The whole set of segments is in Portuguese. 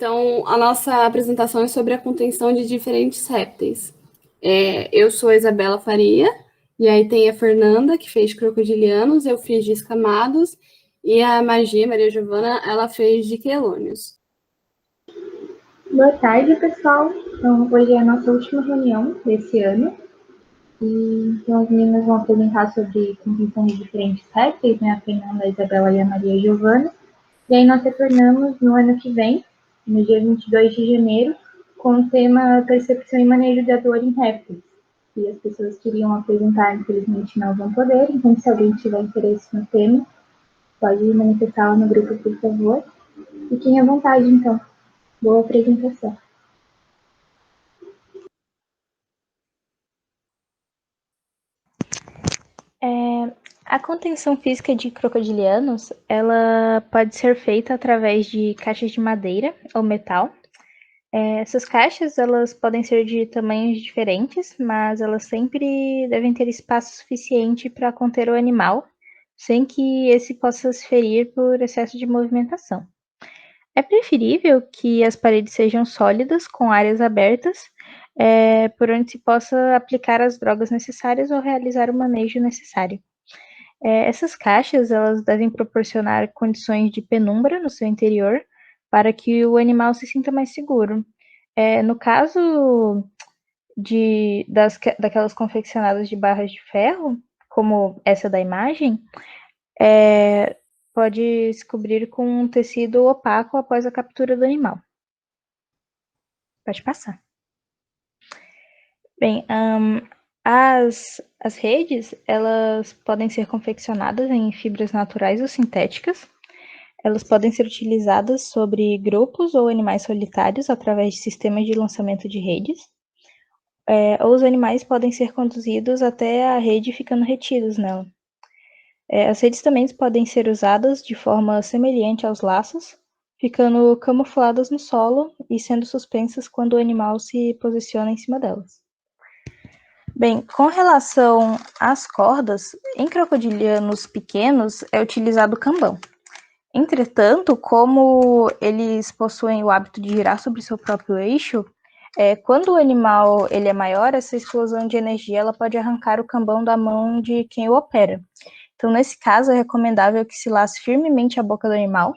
Então, a nossa apresentação é sobre a contenção de diferentes répteis. Eu sou a Isabela Faria, e aí tem a Fernanda, que fez crocodilianos, eu fiz de escamados, e a Maria Giovana, ela fez de quelônios. Boa tarde, pessoal. Então, hoje é a nossa última reunião desse ano. Então, as meninas vão apresentar sobre contenção de diferentes répteis, né? A Fernanda, a Isabela e a Maria Giovana. E aí nós retornamos no ano que vem, no dia 22 de janeiro, com o tema Percepção e Manejo da Dor em Répteis. E as pessoas que iriam apresentar, infelizmente, não vão poder. Então, se alguém tiver interesse no tema, pode manifestá-la no grupo, por favor. Fiquem à vontade, então. Boa apresentação. A contenção física de crocodilianos, ela pode ser feita através de caixas de madeira ou metal. Essas caixas, elas podem ser de tamanhos diferentes, mas elas sempre devem ter espaço suficiente para conter o animal, sem que esse possa se ferir por excesso de movimentação. É preferível que as paredes sejam sólidas, com áreas abertas, por onde se possa aplicar as drogas necessárias ou realizar o manejo necessário. Essas caixas, elas devem proporcionar condições de penumbra no seu interior para que o animal se sinta mais seguro. No caso daquelas confeccionadas de barras de ferro, como essa da imagem, pode se cobrir com um tecido opaco após a captura do animal. Pode passar. Bem, as redes, elas podem ser confeccionadas em fibras naturais ou sintéticas. Elas podem ser utilizadas sobre grupos ou animais solitários através de sistemas de lançamento de redes. Ou os animais podem ser conduzidos até a rede ficando retidos nela. As redes também podem ser usadas de forma semelhante aos laços, ficando camufladas no solo e sendo suspensas quando o animal se posiciona em cima delas. Bem, com relação às cordas, em crocodilianos pequenos é utilizado o cambão. Entretanto, como eles possuem o hábito de girar sobre seu próprio eixo, quando o animal ele é maior, essa explosão de energia ela pode arrancar o cambão da mão de quem o opera. Então, nesse caso, é recomendável que se lace firmemente a boca do animal,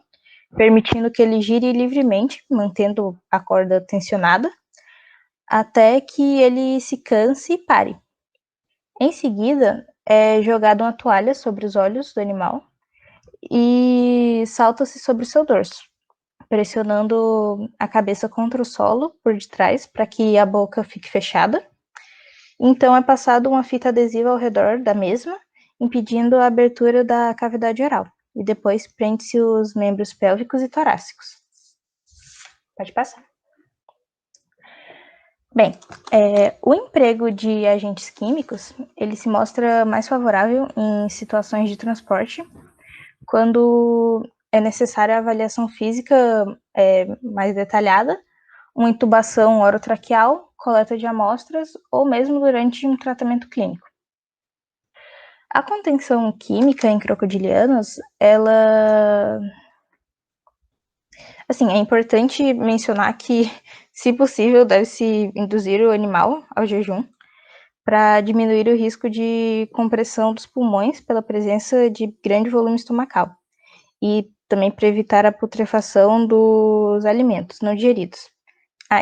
permitindo que ele gire livremente, mantendo a corda tensionada, até que ele se canse e pare. Em seguida, é jogada uma toalha sobre os olhos do animal e salta-se sobre o seu dorso, pressionando a cabeça contra o solo por detrás para que a boca fique fechada. Então, é passado uma fita adesiva ao redor da mesma, impedindo a abertura da cavidade oral. E depois prende-se os membros pélvicos e torácicos. Pode passar. Bem, o emprego de agentes químicos, ele se mostra mais favorável em situações de transporte, quando é necessária a avaliação física mais detalhada, uma intubação orotraqueal, coleta de amostras ou mesmo durante um tratamento clínico. A contenção química em crocodilianos, ela... Assim, é importante mencionar que, se possível, deve-se induzir o animal ao jejum para diminuir o risco de compressão dos pulmões pela presença de grande volume estomacal e também para evitar a putrefação dos alimentos não digeridos.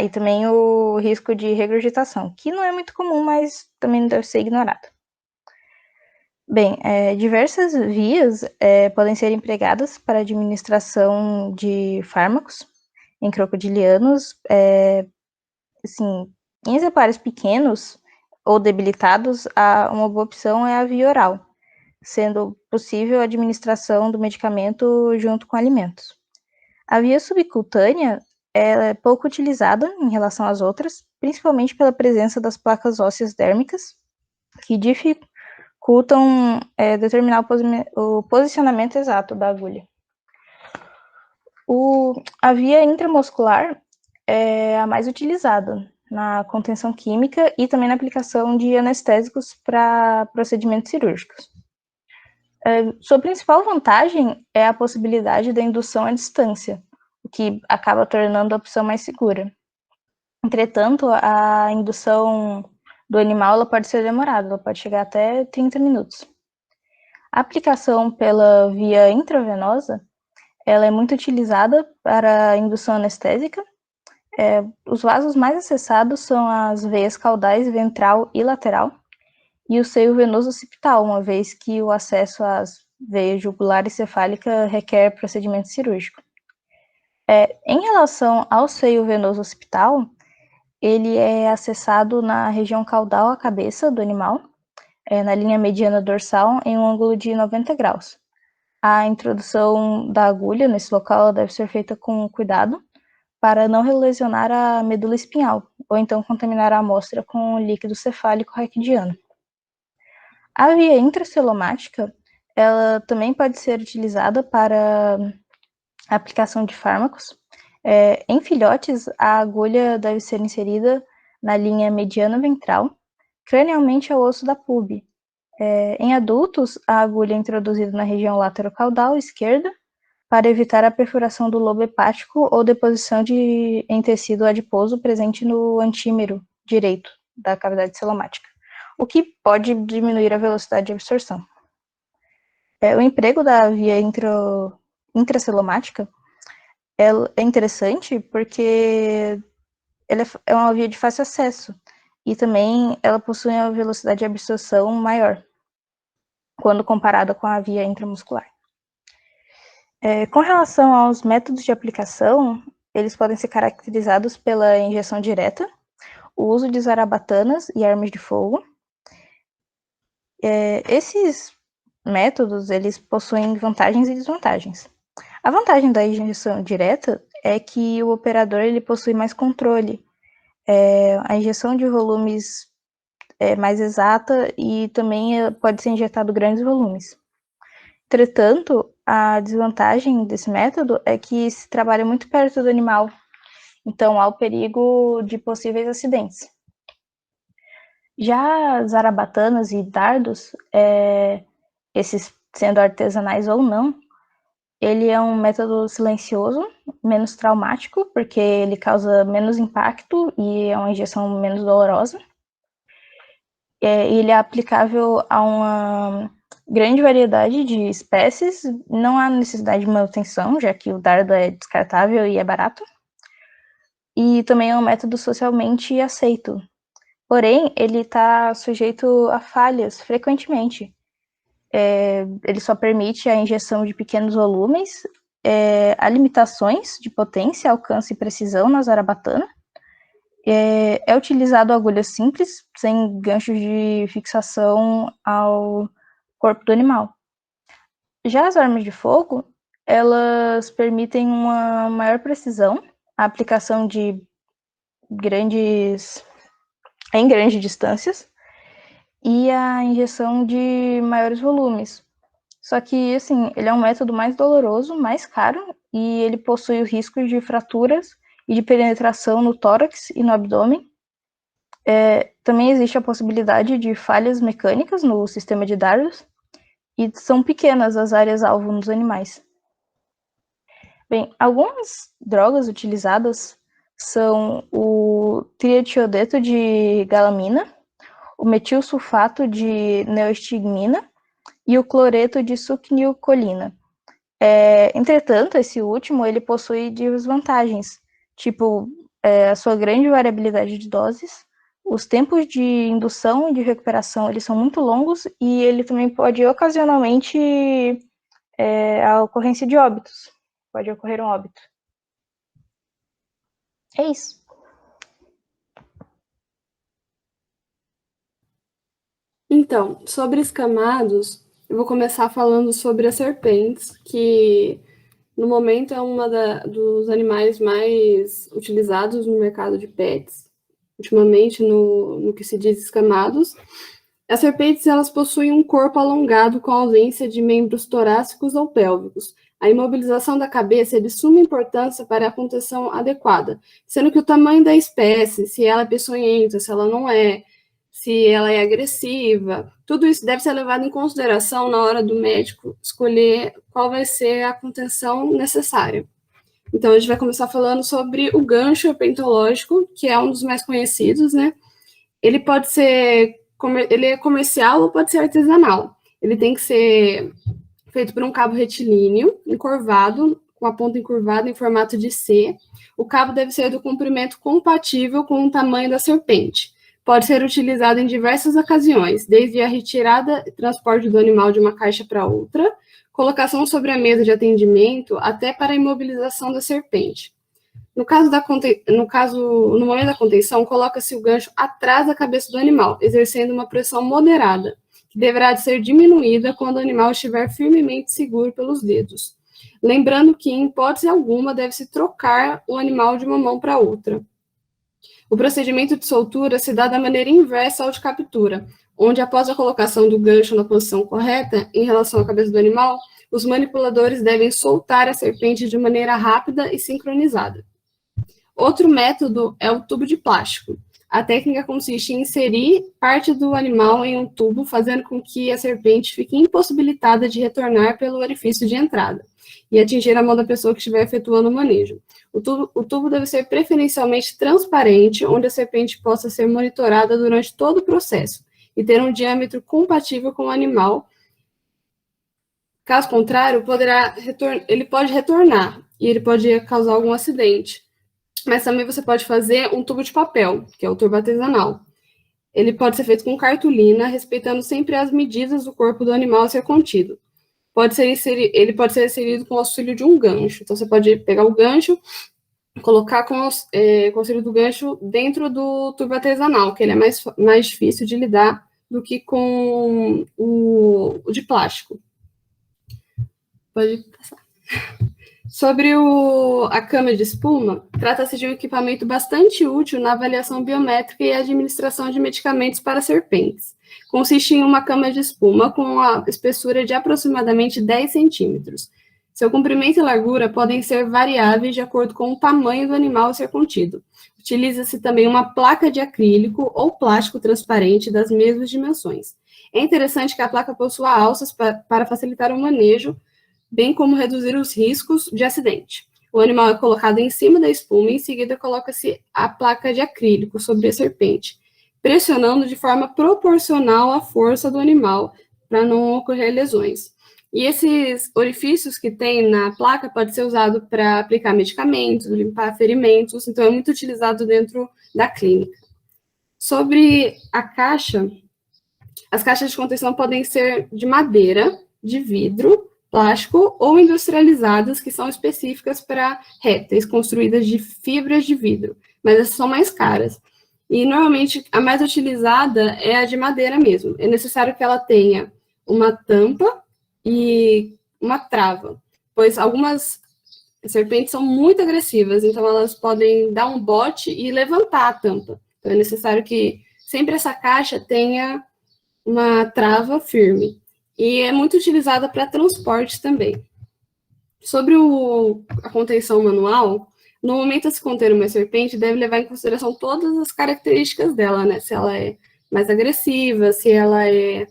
E também o risco de regurgitação, que não é muito comum, mas também não deve ser ignorado. Bem, diversas vias podem ser empregadas para a administração de fármacos em crocodilianos. Assim, em exemplares pequenos ou debilitados, uma boa opção é a via oral, sendo possível a administração do medicamento junto com alimentos. A via subcutânea é pouco utilizada em relação às outras, principalmente pela presença das placas ósseas dérmicas, que dificultam determinar o posicionamento exato da agulha. A via intramuscular é a mais utilizada na contenção química e também na aplicação de anestésicos para procedimentos cirúrgicos. Sua principal vantagem é a possibilidade da indução à distância, o que acaba tornando a opção mais segura. Entretanto, a indução do animal ela pode ser demorada, ela pode chegar até 30 minutos. A aplicação pela via intravenosa, ela é muito utilizada para a indução anestésica. Os vasos mais acessados são as veias caudais, ventral e lateral, e o seio venoso occipital, uma vez que o acesso às veias jugular e cefálica requer procedimento cirúrgico. Em relação ao seio venoso occipital, ele é acessado na região caudal à cabeça do animal, na linha mediana dorsal, em um ângulo de 90 graus. A introdução da agulha nesse local deve ser feita com cuidado para não lesionar a medula espinhal, ou então contaminar a amostra com líquido cefálico raquidiano. A via intracelomática, ela também pode ser utilizada para a aplicação de fármacos. Em filhotes, a agulha deve ser inserida na linha mediana ventral, cranialmente ao osso da pube. Em adultos, a agulha é introduzida na região laterocaudal esquerda para evitar a perfuração do lobo hepático ou deposição em tecido adiposo presente no antímero direito da cavidade celomática, o que pode diminuir a velocidade de absorção. O emprego da via intracelomática é interessante porque ela é uma via de fácil acesso e também ela possui uma velocidade de absorção maior quando comparada com a via intramuscular. Com relação aos métodos de aplicação, eles podem ser caracterizados pela injeção direta, o uso de zarabatanas e armas de fogo. Esses métodos, eles possuem vantagens e desvantagens. A vantagem da injeção direta é que o operador ele possui mais controle. A injeção de volumes é mais exata e também pode ser injetado grandes volumes. Entretanto, a desvantagem desse método é que se trabalha muito perto do animal, então há o perigo de possíveis acidentes. Já zarabatanas e dardos, esses sendo artesanais ou não, ele é um método silencioso, menos traumático, porque ele causa menos impacto e é uma injeção menos dolorosa. Ele é aplicável a uma grande variedade de espécies, não há necessidade de manutenção, já que o dardo é descartável e é barato. E também é um método socialmente aceito. Porém, ele está sujeito a falhas frequentemente. Ele só permite a injeção de pequenos volumes, há limitações de potência, alcance e precisão na zarabatana. É utilizado agulhas simples, sem ganchos de fixação ao corpo do animal. Já as armas de fogo, elas permitem uma maior precisão, a aplicação em grandes distâncias e a injeção de maiores volumes. Só que, assim, ele é um método mais doloroso, mais caro, e ele possui o risco de fraturas e de penetração no tórax e no abdômen. Também existe a possibilidade de falhas mecânicas no sistema de dardos, e são pequenas as áreas-alvo nos animais. Bem, algumas drogas utilizadas são o trietiodeto de galamina, o metilsulfato de neostigmina e o cloreto de succinilcolina. Entretanto, esse último ele possui desvantagens, tipo a sua grande variabilidade de doses, os tempos de indução e de recuperação eles são muito longos e ele também pode ocasionalmente a ocorrência de óbitos, pode ocorrer um óbito. É isso. Então, sobre escamados, eu vou começar falando sobre as serpentes, que no momento é uma dos animais mais utilizados no mercado de pets, ultimamente no que se diz escamados. As serpentes elas possuem um corpo alongado com ausência de membros torácicos ou pélvicos. A imobilização da cabeça é de suma importância para a contenção adequada, sendo que o tamanho da espécie, se ela é peçonhenta, se ela não é, se ela é agressiva, tudo isso deve ser levado em consideração na hora do médico escolher qual vai ser a contenção necessária. Então, a gente vai começar falando sobre o gancho herpetológico, que é um dos mais conhecidos, né? Ele pode ser, ele é comercial ou pode ser artesanal. Ele tem que ser feito por um cabo retilíneo, encurvado, com a ponta encurvada em formato de C. O cabo deve ser do comprimento compatível com o tamanho da serpente. Pode ser utilizado em diversas ocasiões, desde a retirada e transporte do animal de uma caixa para outra, colocação sobre a mesa de atendimento, até para a imobilização da serpente. No momento da contenção, coloca-se o gancho atrás da cabeça do animal, exercendo uma pressão moderada, que deverá de ser diminuída quando o animal estiver firmemente seguro pelos dedos. Lembrando que, em hipótese alguma, deve-se trocar o animal de uma mão para outra. O procedimento de soltura se dá da maneira inversa ao de captura, onde, após a colocação do gancho na posição correta, em relação à cabeça do animal, os manipuladores devem soltar a serpente de maneira rápida e sincronizada. Outro método é o tubo de plástico. A técnica consiste em inserir parte do animal em um tubo, fazendo com que a serpente fique impossibilitada de retornar pelo orifício de entrada e atingir a mão da pessoa que estiver efetuando o manejo. O tubo deve ser preferencialmente transparente, onde a serpente possa ser monitorada durante todo o processo e ter um diâmetro compatível com o animal. Caso contrário, ele pode retornar e ele pode causar algum acidente. Mas também você pode fazer um tubo de papel, que é o tubo artesanal. Ele pode ser feito com cartolina, respeitando sempre as medidas do corpo do animal a ser contido. Ele pode ser inserido com o auxílio de um gancho. Então, você pode pegar o gancho, colocar com o auxílio do gancho dentro do tubo artesanal, que ele é mais difícil de lidar do que com o de plástico. Pode passar. Sobre a câmara de espuma, trata-se de um equipamento bastante útil na avaliação biométrica e administração de medicamentos para serpentes. Consiste em uma câmara de espuma com a espessura de aproximadamente 10 centímetros. Seu comprimento e largura podem ser variáveis de acordo com o tamanho do animal a ser contido. Utiliza-se também uma placa de acrílico ou plástico transparente das mesmas dimensões. É interessante que a placa possua alças para facilitar o manejo, bem como reduzir os riscos de acidente. O animal é colocado em cima da espuma e, em seguida, coloca-se a placa de acrílico sobre a serpente, pressionando de forma proporcional à força do animal, para não ocorrer lesões. E esses orifícios que tem na placa pode ser usado para aplicar medicamentos, limpar ferimentos, então é muito utilizado dentro da clínica. Sobre a caixa, as caixas de contenção podem ser de madeira, de vidro, plástico ou industrializadas, que são específicas para répteis, construídas de fibras de vidro, mas essas são mais caras. E, normalmente, a mais utilizada é a de madeira mesmo. É necessário que ela tenha uma tampa e uma trava, pois algumas serpentes são muito agressivas, então elas podem dar um bote e levantar a tampa. Então, é necessário que sempre essa caixa tenha uma trava firme. E é muito utilizada para transporte também. Sobre a contenção manual, no momento de se conter uma serpente, deve levar em consideração todas as características dela, né? Se ela é mais agressiva, se ela é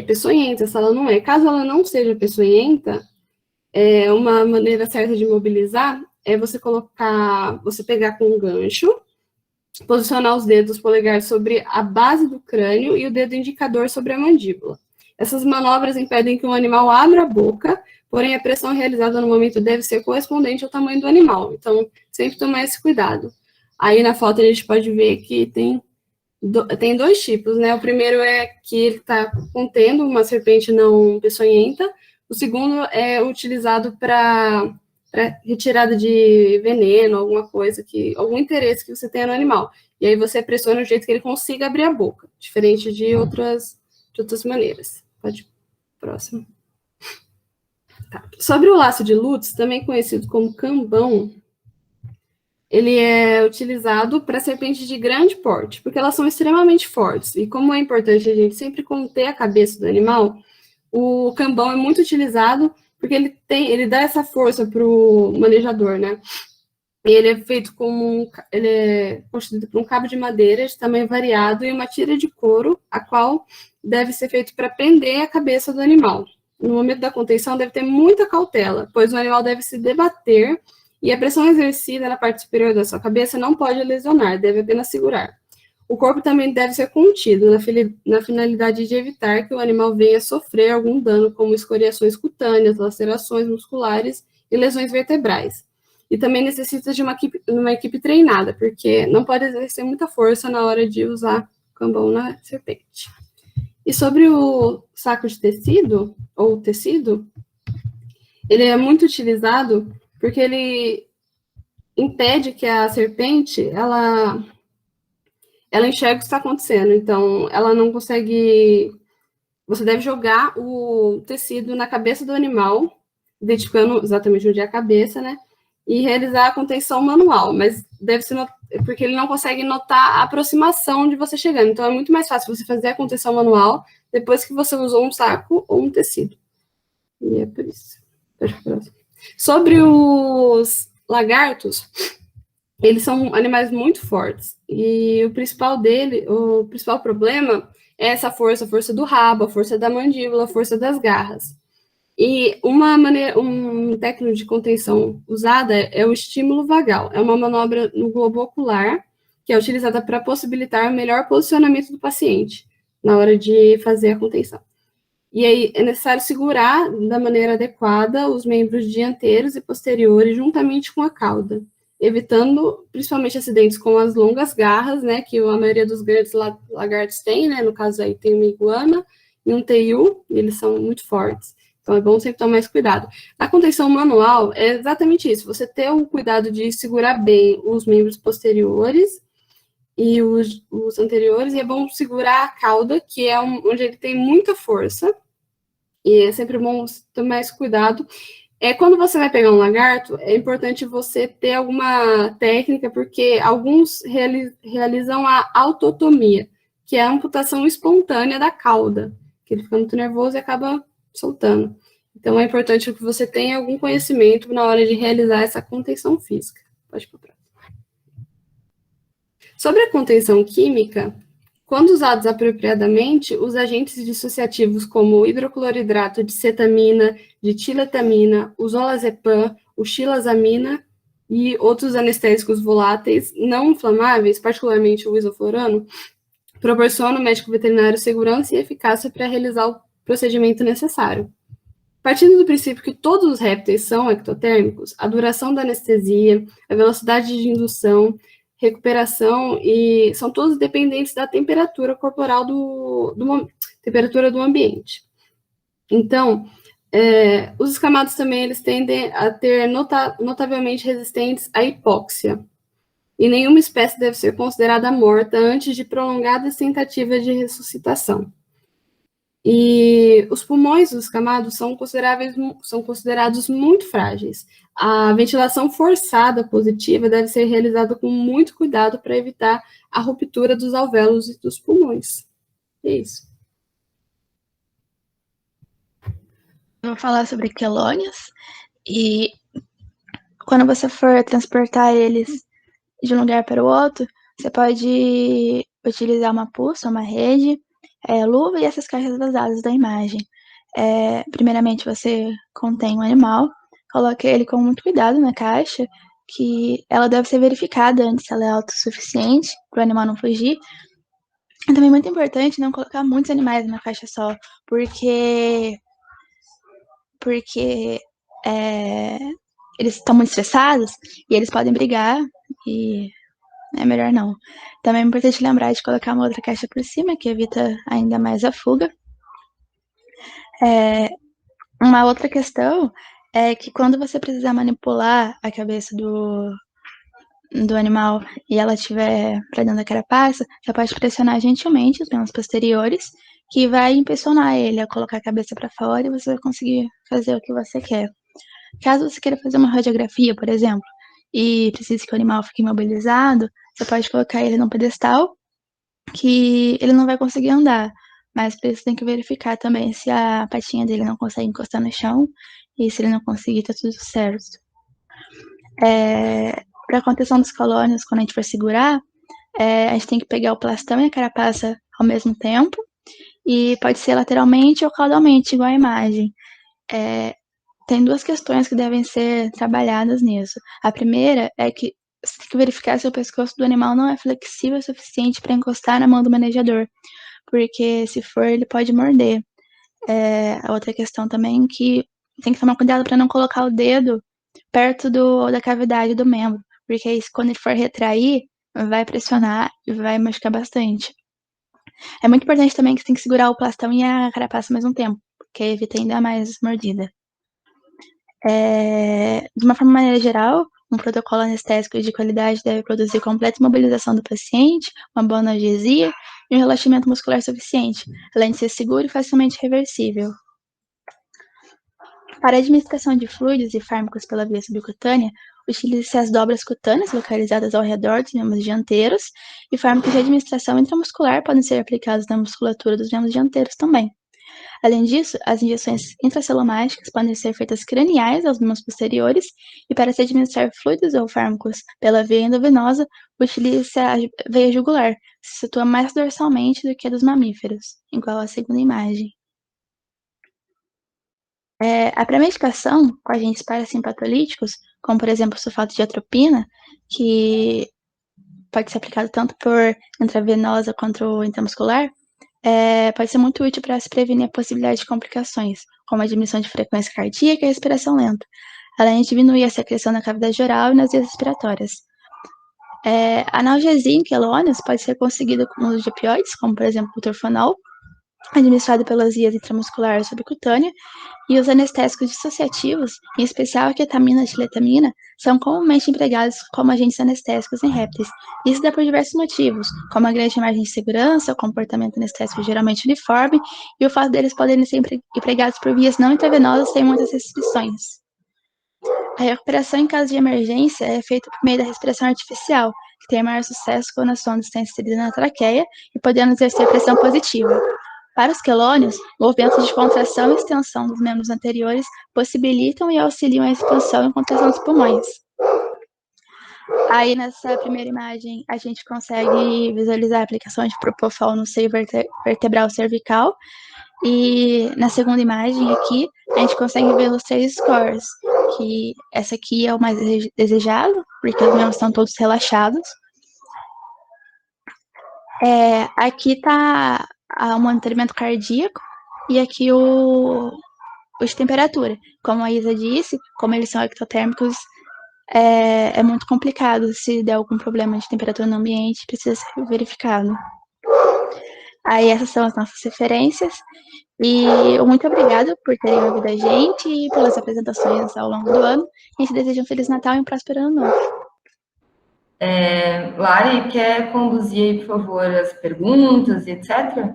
peçonhenta, se ela não é. Caso ela não seja peçonhenta, uma maneira certa de mobilizar é você pegar com um gancho, posicionar os dedos polegares sobre a base do crânio e o dedo indicador sobre a mandíbula. Essas manobras impedem que o animal abra a boca, porém a pressão realizada no momento deve ser correspondente ao tamanho do animal. Então, sempre tomar esse cuidado. Aí na foto a gente pode ver que tem dois tipos, né? O primeiro é que ele está contendo uma serpente não peçonhenta. O segundo é utilizado para retirada de veneno, alguma coisa, algum interesse que você tenha no animal. E aí você pressiona o jeito que ele consiga abrir a boca, diferente de outras maneiras. Pode ir próximo. Tá. Sobre o laço de Lutz, também conhecido como cambão, ele é utilizado para serpentes de grande porte, porque elas são extremamente fortes. E como é importante a gente sempre conter a cabeça do animal, o cambão é muito utilizado porque ele dá essa força para o manejador, né? E ele é constituído por um cabo de madeira de tamanho variado e uma tira de couro, a qual deve ser feito para prender a cabeça do animal. no momento da contenção, deve ter muita cautela, pois o animal deve se debater e a pressão exercida na parte superior da sua cabeça não pode lesionar, deve apenas segurar. O corpo também deve ser contido, na finalidade de evitar que o animal venha sofrer algum dano, como escoriações cutâneas, lacerações musculares e lesões vertebrais. E também necessita de uma equipe treinada, porque não pode exercer muita força na hora de usar o cambão na serpente. E sobre o saco de tecido, ou tecido, ele é muito utilizado porque ele impede que a serpente, ela enxerga o que está acontecendo. Então, ela não consegue... Você deve jogar o tecido na cabeça do animal, identificando exatamente onde é a cabeça, né? E realizar a contenção manual, mas deve ser porque ele não consegue notar a aproximação de você chegando. Então, é muito mais fácil você fazer a contenção manual depois que você usou um saco ou um tecido. E é por isso. Sobre os lagartos, eles são animais muito fortes. E o principal problema é essa força, a força do rabo, a força da mandíbula, a força das garras. E um técnico de contenção usada é o estímulo vagal. É uma manobra no globo ocular que é utilizada para possibilitar o melhor posicionamento do paciente na hora de fazer a contenção. E aí é necessário segurar da maneira adequada os membros dianteiros e posteriores juntamente com a cauda, evitando principalmente acidentes com as longas garras, né, que a maioria dos grandes lagartos tem, né, no caso aí tem uma iguana e um teiu, e eles são muito fortes. Então, é bom sempre tomar mais cuidado. A contenção manual é exatamente isso, você ter o cuidado de segurar bem os membros posteriores e os anteriores, e é bom segurar a cauda, que é onde ele tem muita força, e é sempre bom tomar esse cuidado. Quando você vai pegar um lagarto, é importante você ter alguma técnica, porque alguns realizam a autotomia, que é a amputação espontânea da cauda, que ele fica muito nervoso e acaba soltando. Então, é importante que você tenha algum conhecimento na hora de realizar essa contenção física. Pode ir para o próximo. Sobre a contenção química, quando usados apropriadamente, os agentes dissociativos como o hidrocloridrato de cetamina, de tiletamina, o zolazepam, o xilazamina e outros anestésicos voláteis não inflamáveis, particularmente o isoflurano, proporcionam ao médico veterinário segurança e eficácia para realizar o procedimento necessário. Partindo do princípio que todos os répteis são ectotérmicos, a duração da anestesia, a velocidade de indução, recuperação, e são todos dependentes da temperatura corporal temperatura do ambiente. Então, os escamados também eles tendem a ter notavelmente resistentes à hipóxia, e nenhuma espécie deve ser considerada morta antes de prolongadas tentativas de ressuscitação. E os pulmões dos escamados são considerados muito frágeis. A ventilação forçada positiva deve ser realizada com muito cuidado para evitar a ruptura dos alvéolos e dos pulmões. É isso. Eu vou falar sobre quelônios, e quando você for transportar eles de um lugar para o outro, você pode utilizar uma pulsa, uma rede, luva e essas caixas vazadas da imagem. Primeiramente, você contém o animal, coloque ele com muito cuidado na caixa, que ela deve ser verificada antes se ela é autossuficiente, para o animal não fugir. É também muito importante não colocar muitos animais numa caixa só, porque eles estão muito estressados e eles podem brigar, e é melhor não. Também é importante lembrar de colocar uma outra caixa por cima, que evita ainda mais a fuga. Uma outra questão é que quando você precisar manipular a cabeça do animal e ela estiver para dentro da carapaça, você pode pressionar gentilmente os membros posteriores, que vai impulsionar ele a colocar a cabeça para fora e você vai conseguir fazer o que você quer. Caso você queira fazer uma radiografia, por exemplo, e precise que o animal fique imobilizado, você pode colocar ele num pedestal, que ele não vai conseguir andar, mas você tem que verificar também se a patinha dele não consegue encostar no chão, e se ele não conseguir, tá tudo certo. Para a contenção dos colônios, quando a gente for segurar, a gente tem que pegar o plastão e a carapaça ao mesmo tempo, e pode ser lateralmente ou caudalmente, igual a imagem. tem duas questões que devem ser trabalhadas nisso. A primeira é que você tem que verificar se o pescoço do animal não é flexível o suficiente para encostar na mão do manejador, porque se for, ele pode morder. A outra questão também é que tem que tomar cuidado para não colocar o dedo perto da cavidade do membro, porque aí, quando ele for retrair, vai pressionar e vai machucar bastante. É muito importante também que você tem que segurar o plastão e a carapaça ao mesmo tempo, porque evita ainda mais mordida. De uma maneira geral, um protocolo anestésico de qualidade deve produzir completa imobilização do paciente, uma boa analgesia e um relaxamento muscular suficiente, além de ser seguro e facilmente reversível. Para a administração de fluidos e fármacos pela via subcutânea, utilize-se as dobras cutâneas localizadas ao redor dos membros dianteiros, e fármacos de administração intramuscular podem ser aplicados na musculatura dos membros dianteiros também. Além disso, as injeções intracelumáticas podem ser feitas craniais aos membros posteriores, e para se administrar fluidos ou fármacos pela via endovenosa, utilize-se a veia jugular, que se situa mais dorsalmente do que a dos mamíferos, igual à segunda imagem. A pré-medicação com agentes parasimpatolíticos, como por exemplo o sulfato de atropina, que pode ser aplicado tanto por intravenosa quanto intramuscular, pode ser muito útil para se prevenir a possibilidade de complicações, como a diminuição de frequência cardíaca e respiração lenta, além de diminuir a secreção na cavidade oral e nas vias respiratórias. A analgesia em quelônios pode ser conseguida com o uso de opioides, como por exemplo o torfanol, administrado pelas vias intramuscular e subcutânea, e os anestésicos dissociativos, em especial a ketamina e a tiletamina, são comumente empregados como agentes anestésicos em répteis. Isso dá por diversos motivos, como a grande margem de segurança, o comportamento anestésico geralmente uniforme e o fato deles poderem ser empregados por vias não intravenosas sem muitas restrições. A recuperação em caso de emergência é feita por meio da respiração artificial, que tem maior sucesso quando a sonda está inserida na traqueia e podendo exercer pressão positiva. Para os quelônios, movimentos de contração e extensão dos membros anteriores possibilitam e auxiliam a expansão e contração dos pulmões. Aí, nessa primeira imagem, a gente consegue visualizar a aplicação de Propofol no seio vertebral cervical. E na segunda imagem aqui, a gente consegue ver os 3 scores, que essa aqui é o mais desejado, porque os membros estão todos relaxados. Aqui está o monitoramento cardíaco e aqui o de temperatura. Como a Isa disse, como eles são ectotérmicos, é muito complicado. Se der algum problema de temperatura no ambiente, precisa ser verificado. Aí essas são as nossas referências. E muito obrigada por terem ouvido a gente e pelas apresentações ao longo do ano. A gente deseja um Feliz Natal e um próspero Ano Novo. Lari, quer conduzir aí, por favor, as perguntas, etc.?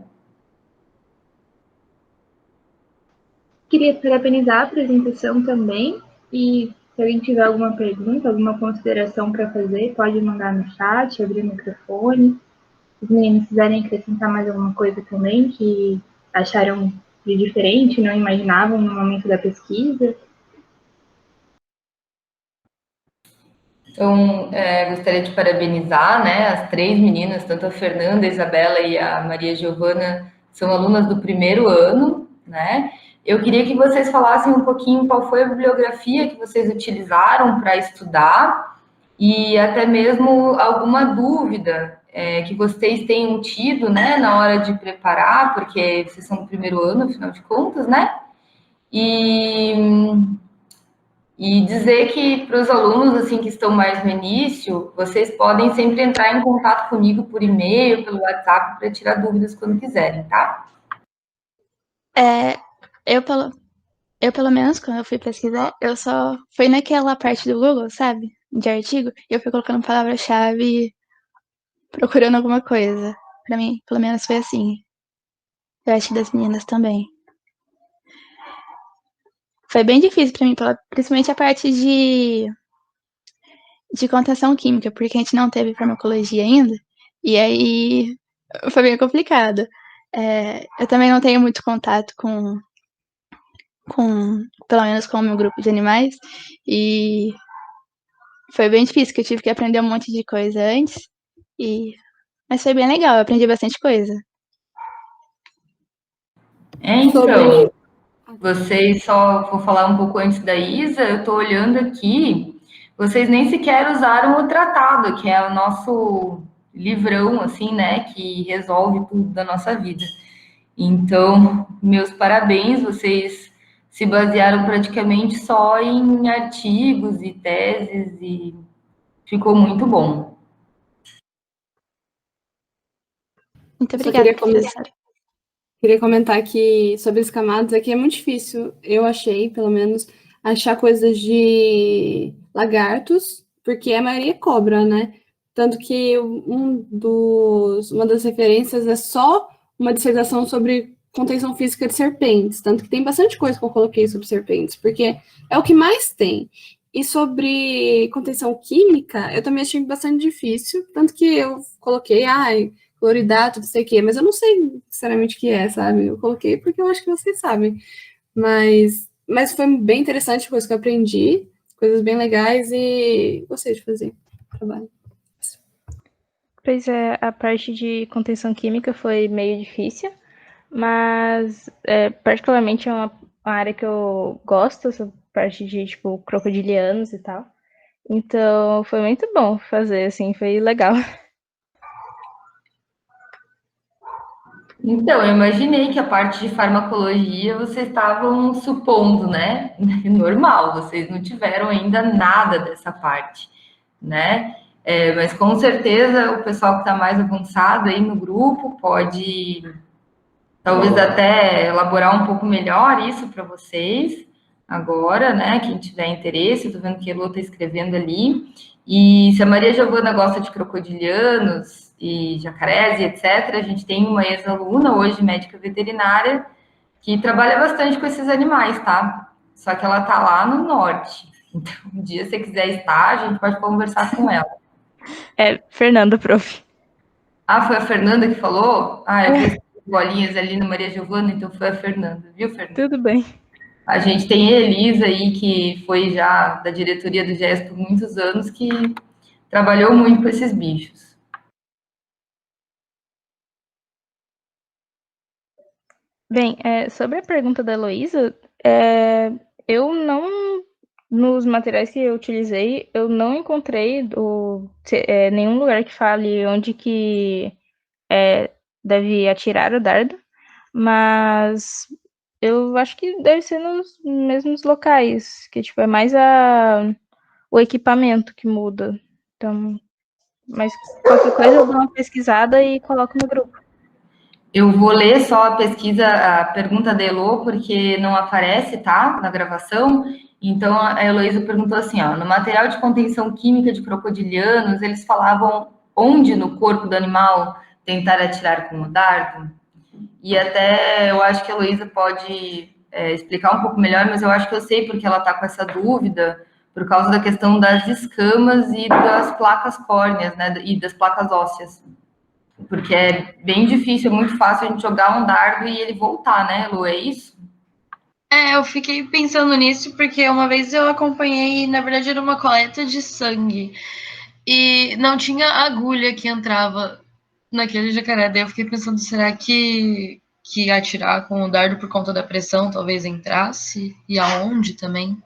Queria parabenizar a apresentação também, e se alguém tiver alguma pergunta, alguma consideração para fazer, pode mandar no chat, abrir o microfone. Se os meninos quiserem acrescentar mais alguma coisa também que acharam de diferente, não imaginavam no momento da pesquisa. Então, gostaria de parabenizar, né, as 3 meninas, tanto a Fernanda, a Isabela e a Maria Giovana, são alunas do primeiro ano, né? Eu queria que vocês falassem um pouquinho qual foi a bibliografia que vocês utilizaram para estudar e até mesmo alguma dúvida que vocês tenham tido, né, na hora de preparar, porque vocês são do primeiro ano, afinal de contas, né? E dizer que para os alunos assim que estão mais no início, vocês podem sempre entrar em contato comigo por e-mail, pelo WhatsApp, para tirar dúvidas quando quiserem, tá? Eu, pelo menos, quando eu fui pesquisar, eu só fui naquela parte do Google, sabe? De artigo, e eu fui colocando palavra-chave procurando alguma coisa. Pra mim, pelo menos foi assim. Eu acho que das meninas também. Foi bem difícil pra mim, principalmente a parte de contação química, porque a gente não teve farmacologia ainda, e aí foi bem complicado. Eu também não tenho muito contato com pelo menos com o meu grupo de animais, e foi bem difícil, que eu tive que aprender um monte de coisa antes, mas foi bem legal, eu aprendi bastante coisa. Então... Vocês só vou falar um pouco antes da Isa, eu estou olhando aqui, vocês nem sequer usaram o tratado, que é o nosso livrão, assim, né, que resolve tudo da nossa vida. Então, meus parabéns, vocês se basearam praticamente só em artigos e teses e ficou muito bom. Muito Eu só obrigada, professora. queria comentar que sobre os camadas aqui é muito difícil, eu achei, pelo menos, achar coisas de lagartos, porque a maioria é cobra, né? Tanto que uma das referências é só uma dissertação sobre contenção física de serpentes, tanto que tem bastante coisa que eu coloquei sobre serpentes, porque é o que mais tem. E sobre contenção química, eu também achei bastante difícil, tanto que eu coloquei, cloridato, não sei o quê, mas eu não sei sinceramente o que é, sabe? Eu coloquei porque eu acho que vocês sabem. Mas foi bem interessante, coisa que eu aprendi, coisas bem legais e gostei de fazer o trabalho. Pois é, a parte de contenção química foi meio difícil, mas particularmente é uma área que eu gosto, essa parte de, tipo, crocodilianos e tal. Então, foi muito bom fazer, assim, foi legal. Então, eu imaginei que a parte de farmacologia vocês estavam supondo, né? Normal, vocês não tiveram ainda nada dessa parte, né? Mas com certeza o pessoal que está mais avançado aí no grupo pode talvez até elaborar um pouco melhor isso para vocês agora, né? Quem tiver interesse, estou vendo que a Elô está escrevendo ali. E se a Maria Giovana gosta de crocodilianos e jacarés e etc., a gente tem uma ex-aluna hoje, médica veterinária, que trabalha bastante com esses animais, tá? Só que ela tá lá no norte. Então, um dia, se você quiser estar, a gente pode conversar com ela. Fernanda, prof. Ah, foi a Fernanda que falou? Ah, eu vi as bolinhas ali no Maria Giovana, então foi a Fernanda, viu, Fernanda? Tudo bem. A gente tem a Elisa aí, que foi já da diretoria do GES por muitos anos, que trabalhou muito com esses bichos. Bem, sobre a pergunta da Heloísa, eu não, nos materiais que eu utilizei, eu não encontrei nenhum lugar que fale onde que deve atirar o dardo, mas eu acho que deve ser nos mesmos locais, que tipo, é mais o equipamento que muda. Então, mas qualquer coisa eu dou uma pesquisada e coloco no grupo. Eu vou ler só a pesquisa, a pergunta da Elo, porque não aparece, tá? Na gravação. Então, a Heloísa perguntou assim, ó, no material de contenção química de crocodilianos, eles falavam onde no corpo do animal tentar atirar com o dardo? E até eu acho que a Heloísa pode explicar um pouco melhor, mas eu acho que eu sei porque ela está com essa dúvida, por causa da questão das escamas e das placas córneas, né? E das placas ósseas. Porque é bem difícil, é muito fácil a gente jogar um dardo e ele voltar, né, Lu? É isso? Eu fiquei pensando nisso porque uma vez eu acompanhei, na verdade era uma coleta de sangue e não tinha agulha que entrava naquele jacaré. Daí eu fiquei pensando, será que atirar com o dardo por conta da pressão talvez entrasse? E aonde também?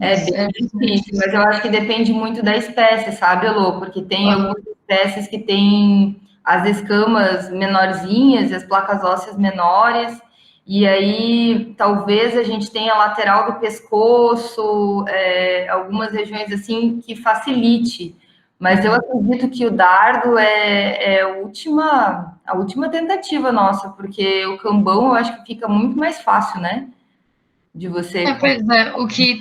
É bem difícil, mas eu acho que depende muito da espécie, sabe, Elô? Porque tem algumas espécies que têm as escamas menorzinhas, as placas ósseas menores, e aí talvez a gente tenha a lateral do pescoço, algumas regiões assim que facilite. Mas eu acredito que o dardo é a última tentativa nossa, porque o cambão eu acho que fica muito mais fácil, né? De você. Pois é,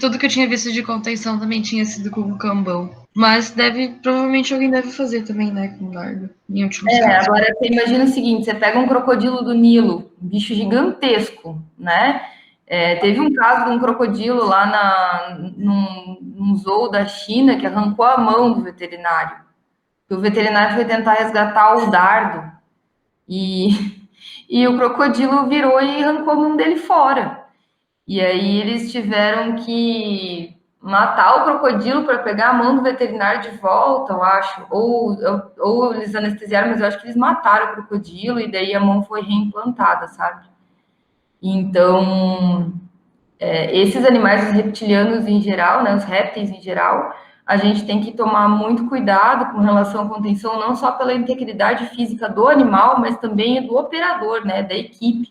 tudo que eu tinha visto de contenção também tinha sido com o cambão. Mas provavelmente alguém deve fazer também, né, com dardo, em últimos casos. Agora você imagina o seguinte, você pega um crocodilo do Nilo, um bicho gigantesco, né? Teve um caso de um crocodilo lá num zoo da China que arrancou a mão do veterinário. O veterinário foi tentar resgatar o dardo e o crocodilo virou e arrancou a mão dele fora. E aí eles tiveram que matar o crocodilo para pegar a mão do veterinário de volta, eu acho. Ou eles anestesiaram, mas eu acho que eles mataram o crocodilo e daí a mão foi reimplantada, sabe? Então, esses animais, os reptilianos em geral, né, os répteis em geral, a gente tem que tomar muito cuidado com relação à contenção, não só pela integridade física do animal, mas também do operador, né, da equipe.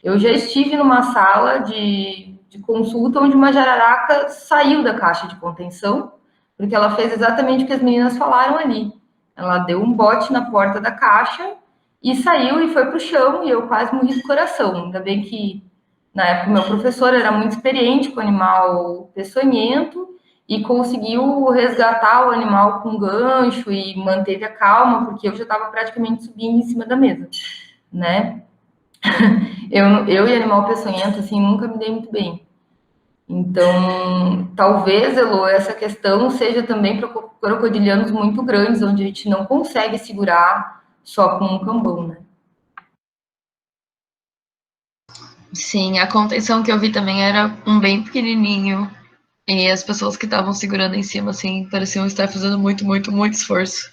Eu já estive numa sala de consulta onde uma jararaca saiu da caixa de contenção, porque ela fez exatamente o que as meninas falaram ali. Ela deu um bote na porta da caixa e saiu e foi para o chão, e eu quase morri do coração. Ainda bem que, na época, meu professor era muito experiente com o animal peçonhento e conseguiu resgatar o animal com gancho e manteve a calma, porque eu já estava praticamente subindo em cima da mesa, né? Eu e animal peçonhento, assim, nunca me dei muito bem. Então, talvez, Elô, essa questão seja também para crocodilianos muito grandes, onde a gente não consegue segurar só com um cambão, né? Sim, a contenção que eu vi também era um bem pequenininho. E as pessoas que estavam segurando em cima, assim, pareciam estar fazendo muito, muito, muito esforço.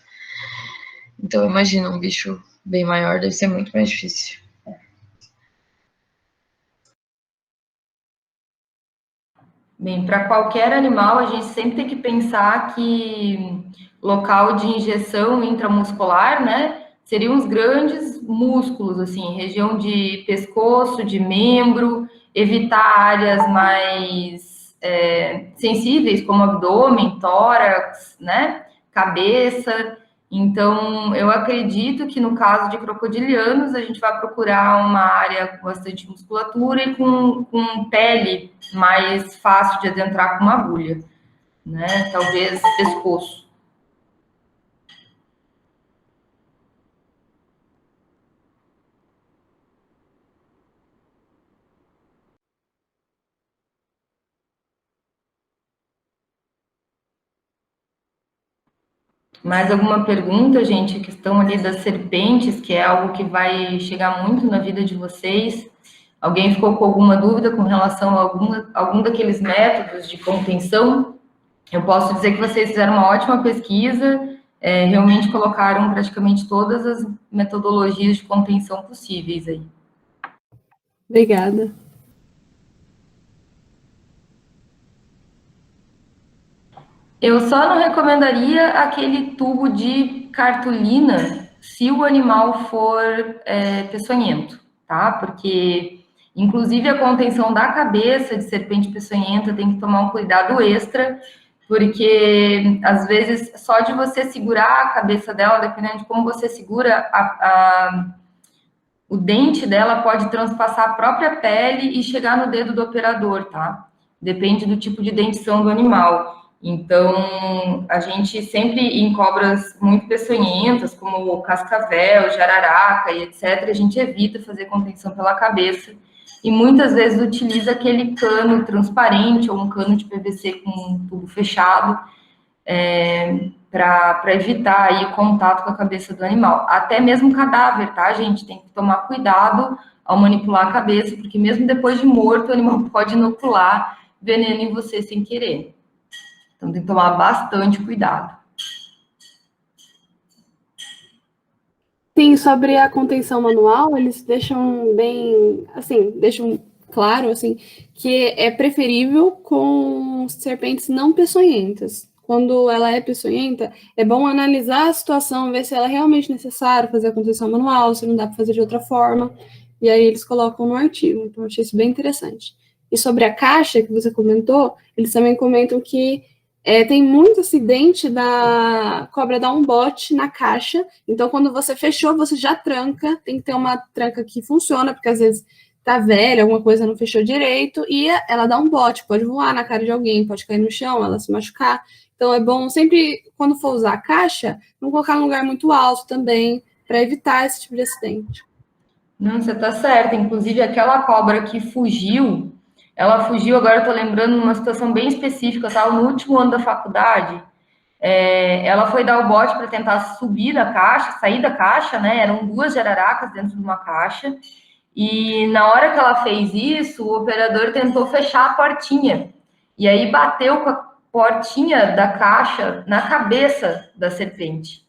Então, imagina um bicho bem maior, deve ser muito mais difícil. Bem, para qualquer animal, a gente sempre tem que pensar que local de injeção intramuscular, né, seriam os grandes músculos, assim, região de pescoço, de membro, evitar áreas mais sensíveis, como abdômen, tórax, né, cabeça. Então, eu acredito que no caso de crocodilianos, a gente vai procurar uma área com bastante musculatura e com pele mais fácil de adentrar com uma agulha, né? Talvez pescoço. Mais alguma pergunta, gente? A questão ali das serpentes, que é algo que vai chegar muito na vida de vocês. Alguém ficou com alguma dúvida com relação a algum daqueles métodos de contenção? Eu posso dizer que vocês fizeram uma ótima pesquisa, realmente colocaram praticamente todas as metodologias de contenção possíveis aí. Obrigada. Eu só não recomendaria aquele tubo de cartolina se o animal for peçonhento, tá? Porque, inclusive, a contenção da cabeça de serpente peçonhenta tem que tomar um cuidado extra, porque, às vezes, só de você segurar a cabeça dela, dependendo de como você segura, o dente dela pode transpassar a própria pele e chegar no dedo do operador, tá? Depende do tipo de dentição do animal. Então, a gente sempre, em cobras muito peçonhentas, como o cascavel, jararaca e etc., a gente evita fazer contenção pela cabeça e muitas vezes utiliza aquele cano transparente ou um cano de PVC com um tubo fechado para evitar aí o contato com a cabeça do animal. Até mesmo cadáver, tá, gente? Tem que tomar cuidado ao manipular a cabeça, porque mesmo depois de morto, o animal pode inocular veneno em você sem querer. Então, tem que tomar bastante cuidado. Sim, sobre a contenção manual, eles deixam bem, assim, deixam claro, assim, que é preferível com serpentes não peçonhentas. Quando ela é peçonhenta, é bom analisar a situação, ver se ela é realmente necessário fazer a contenção manual, se não dá para fazer de outra forma, e aí eles colocam no artigo. Então, eu achei isso bem interessante. E sobre a caixa que você comentou, eles também comentam que tem muito acidente da cobra dar um bote na caixa, então quando você fechou, você já tranca, tem que ter uma tranca que funciona, porque às vezes tá velha, alguma coisa não fechou direito, e ela dá um bote, pode voar na cara de alguém, pode cair no chão, ela se machucar. Então é bom sempre, quando for usar a caixa, não colocar num lugar muito alto também, para evitar esse tipo de acidente. Não, você tá certa. Inclusive, aquela cobra que fugiu, ela fugiu, agora eu tô lembrando, numa situação bem específica, eu tava no último ano da faculdade, ela foi dar o bote para tentar subir da caixa, sair da caixa, né? Eram 2 jararacas dentro de uma caixa, e na hora que ela fez isso, o operador tentou fechar a portinha, e aí bateu com a portinha da caixa na cabeça da serpente.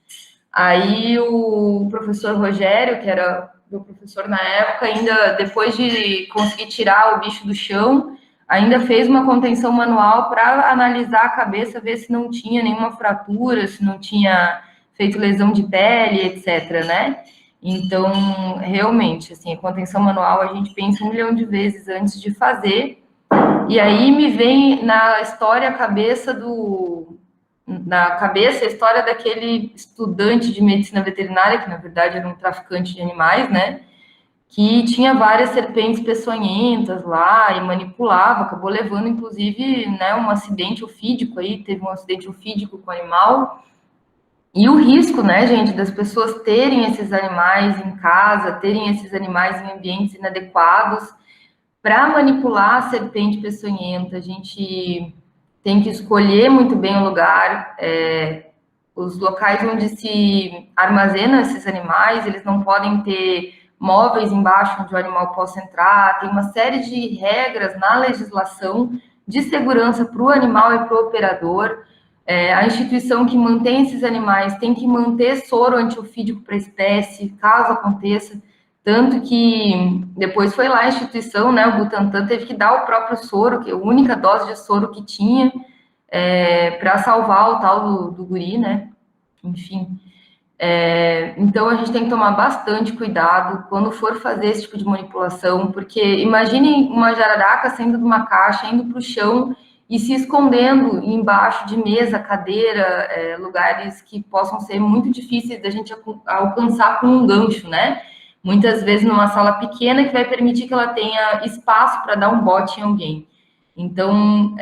Aí o professor Rogério, que era meu professor na época, ainda depois de conseguir tirar o bicho do chão, ainda fez uma contenção manual para analisar a cabeça, ver se não tinha nenhuma fratura, se não tinha feito lesão de pele, etc, né? Então, realmente, assim, a contenção manual a gente pensa 1 milhão de vezes antes de fazer. E aí me vem na história a história daquele estudante de medicina veterinária, que na verdade era um traficante de animais, né? Que tinha várias serpentes peçonhentas lá e manipulava, acabou levando, inclusive, né, um acidente ofídico aí, teve um acidente ofídico com o animal. E o risco, né, gente, das pessoas terem esses animais em casa, terem esses animais em ambientes inadequados, para manipular a serpente peçonhenta, a gente tem que escolher muito bem o lugar, os locais onde se armazenam esses animais, eles não podem ter móveis embaixo onde o animal possa entrar, tem uma série de regras na legislação de segurança para o animal e para o operador. A instituição que mantém esses animais tem que manter soro antiofídico para a espécie, caso aconteça. Tanto que depois foi lá a instituição, né, o Butantan teve que dar o próprio soro, que é a única dose de soro que tinha, para salvar o tal do guri, né? Enfim. Então a gente tem que tomar bastante cuidado quando for fazer esse tipo de manipulação, porque imaginem uma jararaca saindo de uma caixa, indo para o chão e se escondendo embaixo de mesa, cadeira, lugares que possam ser muito difíceis da gente alcançar com um gancho, né? Muitas vezes numa sala pequena que vai permitir que ela tenha espaço para dar um bote em alguém. Então,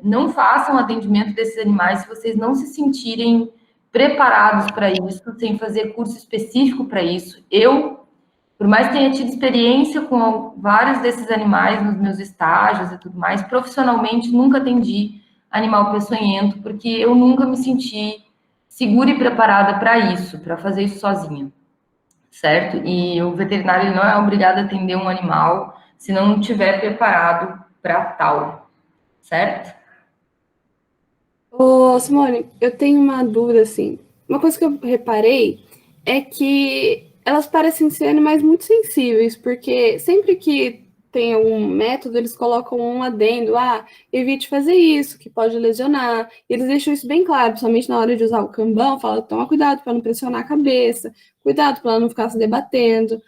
não façam atendimento desses animais se vocês não se sentirem preparados para isso, sem fazer curso específico para isso. Eu, por mais que tenha tido experiência com vários desses animais nos meus estágios e tudo mais, profissionalmente nunca atendi animal peçonhento, porque eu nunca me senti segura e preparada para isso, para fazer isso sozinha. Certo? E o veterinário ele não é obrigado a atender um animal se não estiver preparado para tal, certo? Ô, Simone, eu tenho uma dúvida, assim. Uma coisa que eu reparei é que elas parecem ser animais muito sensíveis, porque sempre que tem algum método, eles colocam um adendo, evite fazer isso, que pode lesionar. E eles deixam isso bem claro, principalmente na hora de usar o cambão, fala, toma cuidado para não pressionar a cabeça, cuidado para ela não ficar se debatendo.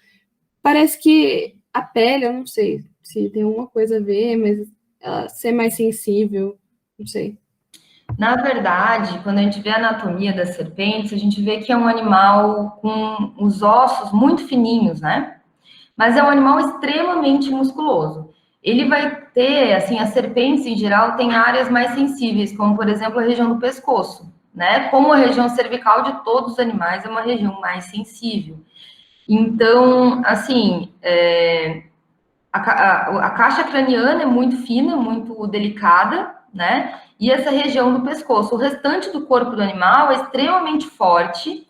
Parece que a pele, eu não sei se tem alguma coisa a ver, mas ela ser mais sensível, não sei. Na verdade, quando a gente vê a anatomia das serpentes, a gente vê que é um animal com os ossos muito fininhos, né? Mas é um animal extremamente musculoso. Ele vai ter, assim, as serpentes em geral têm áreas mais sensíveis, como por exemplo a região do pescoço, né? Como a região cervical de todos os animais é uma região mais sensível. Então, assim, a caixa craniana é muito fina, muito delicada, né? E essa região do pescoço. O restante do corpo do animal é extremamente forte.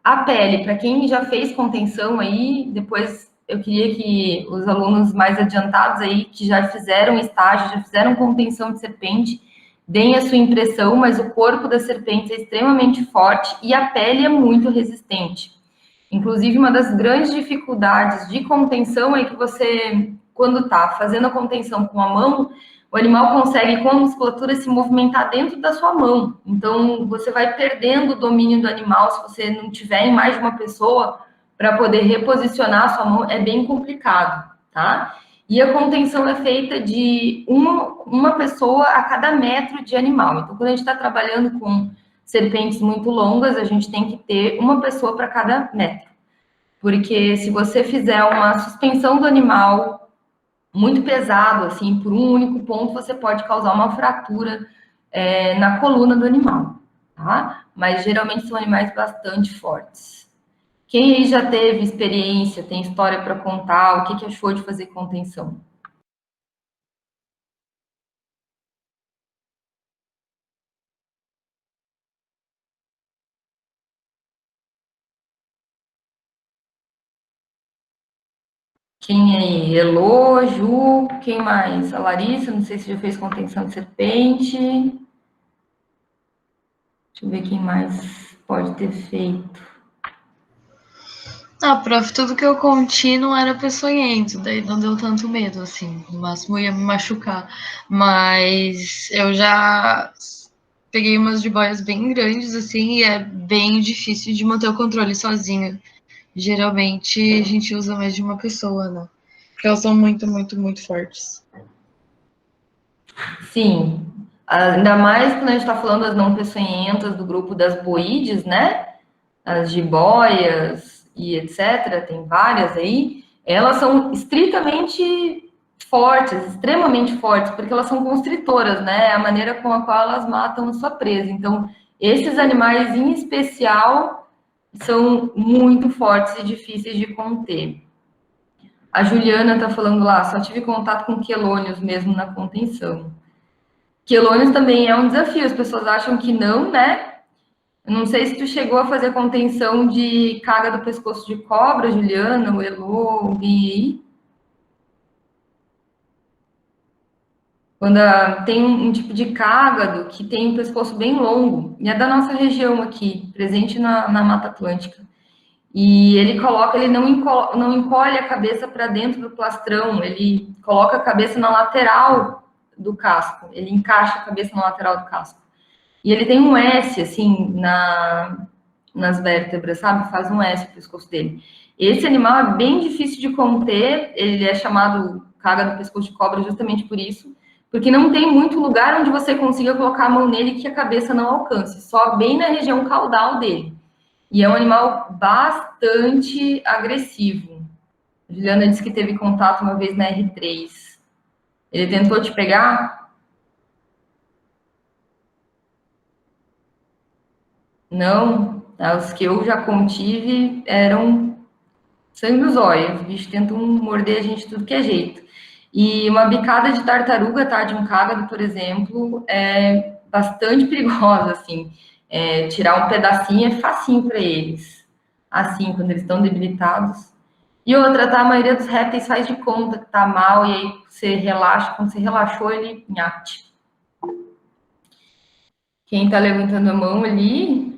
A pele, para quem já fez contenção aí, depois eu queria que os alunos mais adiantados aí, que já fizeram estágio, já fizeram contenção de serpente, deem a sua impressão, mas o corpo da serpente é extremamente forte e a pele é muito resistente. Inclusive, uma das grandes dificuldades de contenção é que você, quando está fazendo a contenção com a mão, o animal consegue, com a musculatura, se movimentar dentro da sua mão. Então, você vai perdendo o domínio do animal se você não tiver em mais de uma pessoa para poder reposicionar a sua mão. É bem complicado, tá? E a contenção é feita de uma pessoa a cada metro de animal. Então, quando a gente está trabalhando com serpentes muito longas, a gente tem que ter uma pessoa para cada metro. Porque se você fizer uma suspensão do animal muito pesado, assim, por um único ponto, você pode causar uma fratura na coluna do animal, tá? Mas geralmente são animais bastante fortes. Quem aí já teve experiência, tem história para contar, o que achou de fazer contenção? Quem aí? Elô, Ju, quem mais? A Larissa, não sei se já fez contenção de serpente. Deixa eu ver quem mais pode ter feito. Ah, prof, tudo que eu conti não era peçonhento, daí não deu tanto medo, assim. No máximo ia me machucar. Mas eu já peguei umas jiboias bem grandes, assim, e é bem difícil de manter o controle sozinho. Geralmente a gente usa mais de uma pessoa, né? Porque elas são muito, muito, muito fortes. Sim, ainda mais quando a gente está falando das não peçonhentas do grupo das boídeas, né? As jiboias e etc., tem várias aí, elas são estritamente fortes, extremamente fortes, porque elas são constritoras, né? É a maneira com a qual elas matam a sua presa. Então, esses animais em especial são muito fortes e difíceis de conter. A Juliana está falando lá, só tive contato com quelônios mesmo na contenção. Quelônios também é um desafio, as pessoas acham que não, né? Eu não sei se tu chegou a fazer contenção de caga do pescoço de cobra, Juliana, o Elô, alguém aí. Quando tem um tipo de cágado que tem um pescoço bem longo, e é da nossa região aqui, presente na Mata Atlântica. E ele coloca, ele não encolhe a cabeça para dentro do plastrão, ele coloca a cabeça na lateral do casco, ele encaixa a cabeça na lateral do casco. E ele tem um S, assim, nas vértebras, sabe? Faz um S no pescoço dele. Esse animal é bem difícil de conter, ele é chamado caga do pescoço de cobra justamente por isso, porque não tem muito lugar onde você consiga colocar a mão nele que a cabeça não alcance, só bem na região caudal dele. E é um animal bastante agressivo. A Juliana disse que teve contato uma vez na R3. Ele tentou te pegar? Não. Os que eu já contive eram sangue nos olhos. Os bichos tentam morder a gente de tudo que é jeito. E uma bicada de tartaruga, tá? De um cágado, por exemplo, é bastante perigosa, assim. Tirar um pedacinho é facinho para eles. Assim, quando eles estão debilitados. E outra, tá? A maioria dos répteis faz de conta que tá mal, e aí você relaxa. Quando você relaxou, ele nhate. Quem tá levantando a mão ali,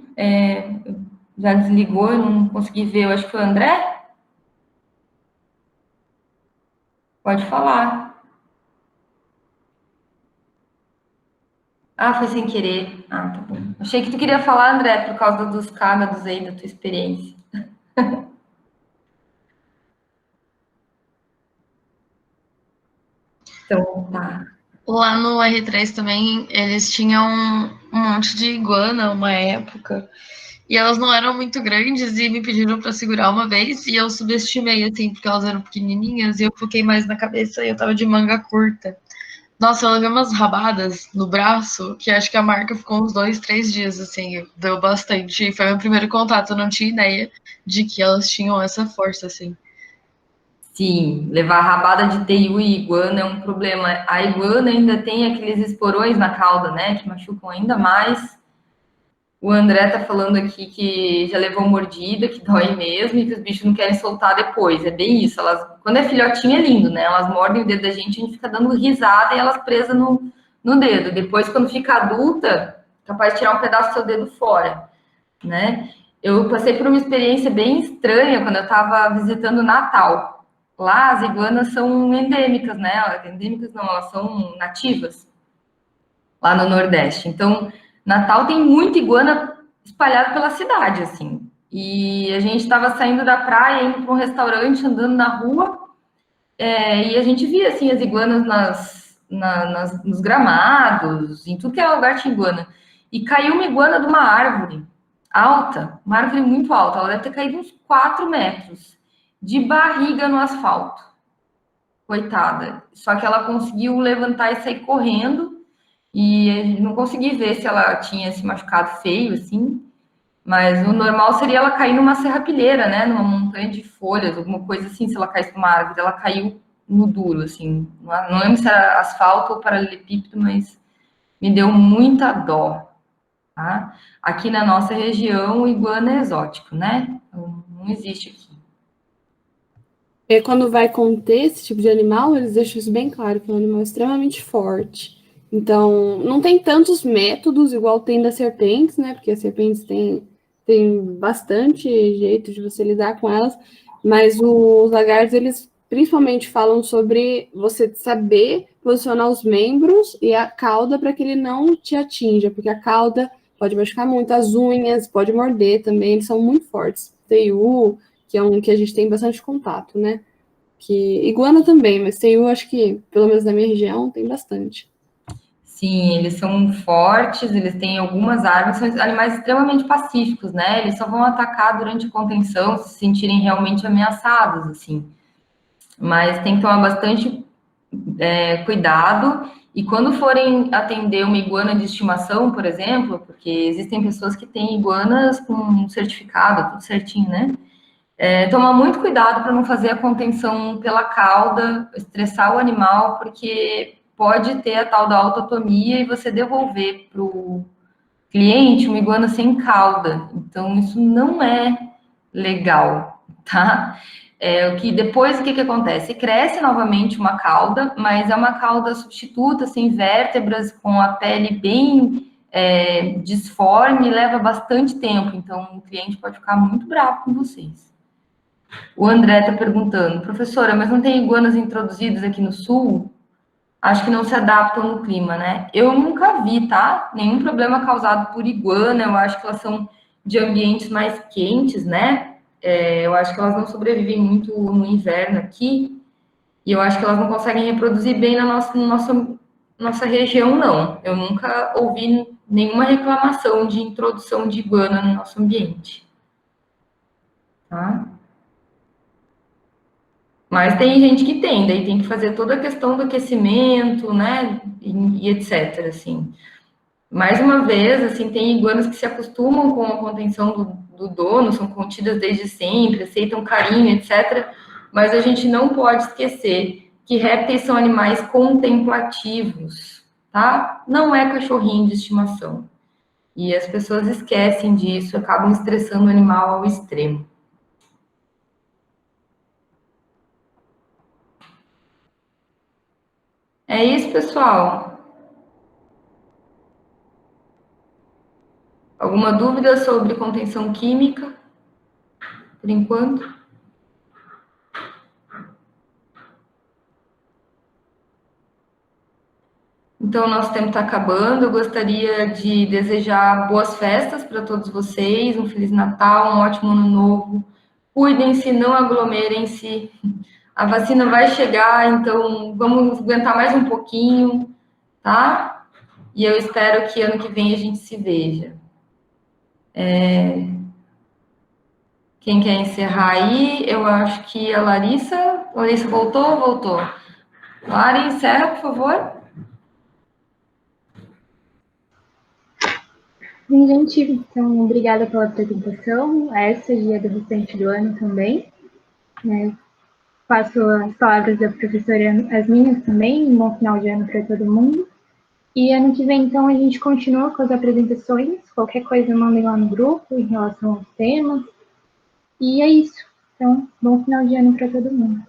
já desligou, eu não consegui ver. Eu acho que foi o André. Pode falar. Ah, foi sem querer. Ah, tá bom. Achei que tu queria falar, André, por causa dos cágados aí, da tua experiência. Então, tá. Lá no R3 também, eles tinham um monte de iguana uma época. E elas não eram muito grandes e me pediram para segurar uma vez. E eu subestimei, assim, porque elas eram pequenininhas. E eu foquei mais na cabeça e eu tava de manga curta. Nossa, eu levei umas rabadas no braço, que acho que a marca ficou uns 2, 3 dias, assim. Deu bastante. Foi meu primeiro contato, eu não tinha ideia de que elas tinham essa força, assim. Sim, levar rabada de teiu e iguana é um problema. A iguana ainda tem aqueles esporões na cauda, né, que machucam ainda mais. O André tá falando aqui que já levou mordida, que dói mesmo, e que os bichos não querem soltar depois. É bem isso. Elas, quando é filhotinho é lindo, né? Elas mordem o dedo da gente, a gente fica dando risada e elas presas no dedo. Depois, quando fica adulta, capaz de tirar um pedaço do seu dedo fora, né? Eu passei por uma experiência bem estranha quando eu estava visitando Natal. Lá as iguanas são endêmicas, né? Endêmicas não, elas são nativas lá no Nordeste. Então, Natal tem muita iguana espalhada pela cidade, assim. E a gente estava saindo da praia, indo para um restaurante, andando na rua, e a gente via, assim, as iguanas nos gramados, em tudo que é lugar tinha iguana. E caiu uma iguana de uma árvore alta, uma árvore muito alta, ela deve ter caído uns 4 metros, de barriga no asfalto. Coitada. Só que ela conseguiu levantar e sair correndo, e não consegui ver se ela tinha se machucado feio, assim, mas o normal seria ela cair numa serrapilheira, né, numa montanha de folhas, alguma coisa assim, se ela caísse numa árvore. Ela caiu no duro, assim, não lembro se era asfalto ou paralelepípedo, mas me deu muita dó, tá? Aqui na nossa região, o iguana é exótico, né, não existe aqui. E quando vai conter esse tipo de animal, eles deixam isso bem claro, que é um animal extremamente forte. Então, não tem tantos métodos igual tem das serpentes, né? Porque as serpentes têm tem bastante jeito de você lidar com elas, mas os lagartos, eles principalmente falam sobre você saber posicionar os membros e a cauda para que ele não te atinja, porque a cauda pode machucar muito, as unhas, pode morder também, eles são muito fortes. Teiu, que é um que a gente tem bastante contato, né? Que iguana também, mas teiu, acho que, pelo menos na minha região, tem bastante. Sim, eles são fortes, eles têm algumas armas, são animais extremamente pacíficos, né? Eles só vão atacar durante a contenção se sentirem realmente ameaçados, assim. Mas tem que tomar bastante cuidado. E quando forem atender uma iguana de estimação, por exemplo, porque existem pessoas que têm iguanas com certificado, tudo certinho, né? Tomar muito cuidado para não fazer a contenção pela cauda, estressar o animal, porque pode ter a tal da autotomia e você devolver para o cliente uma iguana sem cauda. Então, isso não é legal, tá? O que acontece? Cresce novamente uma cauda, mas é uma cauda substituta, sem vértebras, com a pele bem disforme, leva bastante tempo. Então, o cliente pode ficar muito bravo com vocês. O André está perguntando, professora, mas não tem iguanas introduzidas aqui no sul? Acho que não se adaptam no clima, né? Eu nunca vi, tá? Nenhum problema causado por iguana. Eu acho que elas são de ambientes mais quentes, né? Eu acho que elas não sobrevivem muito no inverno aqui. E eu acho que elas não conseguem reproduzir bem na nossa região, não. Eu nunca ouvi nenhuma reclamação de introdução de iguana no nosso ambiente. Tá? Mas tem gente que tem, daí tem que fazer toda a questão do aquecimento, né, e etc, assim. Mais uma vez, assim, tem iguanas que se acostumam com a contenção do dono, são contidas desde sempre, aceitam carinho, etc. Mas a gente não pode esquecer que répteis são animais contemplativos, tá? Não é cachorrinho de estimação. E as pessoas esquecem disso, acabam estressando o animal ao extremo. É isso, pessoal. Alguma dúvida sobre contenção química? Por enquanto? Então, nosso tempo está acabando. Eu gostaria de desejar boas festas para todos vocês, um Feliz Natal, um ótimo Ano Novo. Cuidem-se, não aglomerem-se. A vacina vai chegar, então vamos aguentar mais um pouquinho, tá? E eu espero que ano que vem a gente se veja. Quem quer encerrar aí? Eu acho que a Larissa. Larissa voltou? Voltou. Lara, encerra, por favor. Bem, gente, então, obrigada pela apresentação. Essa dia do restante do ano também. Passo as palavras da professora, as minhas também, um bom final de ano para todo mundo. E ano que vem, então, a gente continua com as apresentações. Qualquer coisa, mandem lá no grupo em relação aos temas. E é isso. Então, bom final de ano para todo mundo.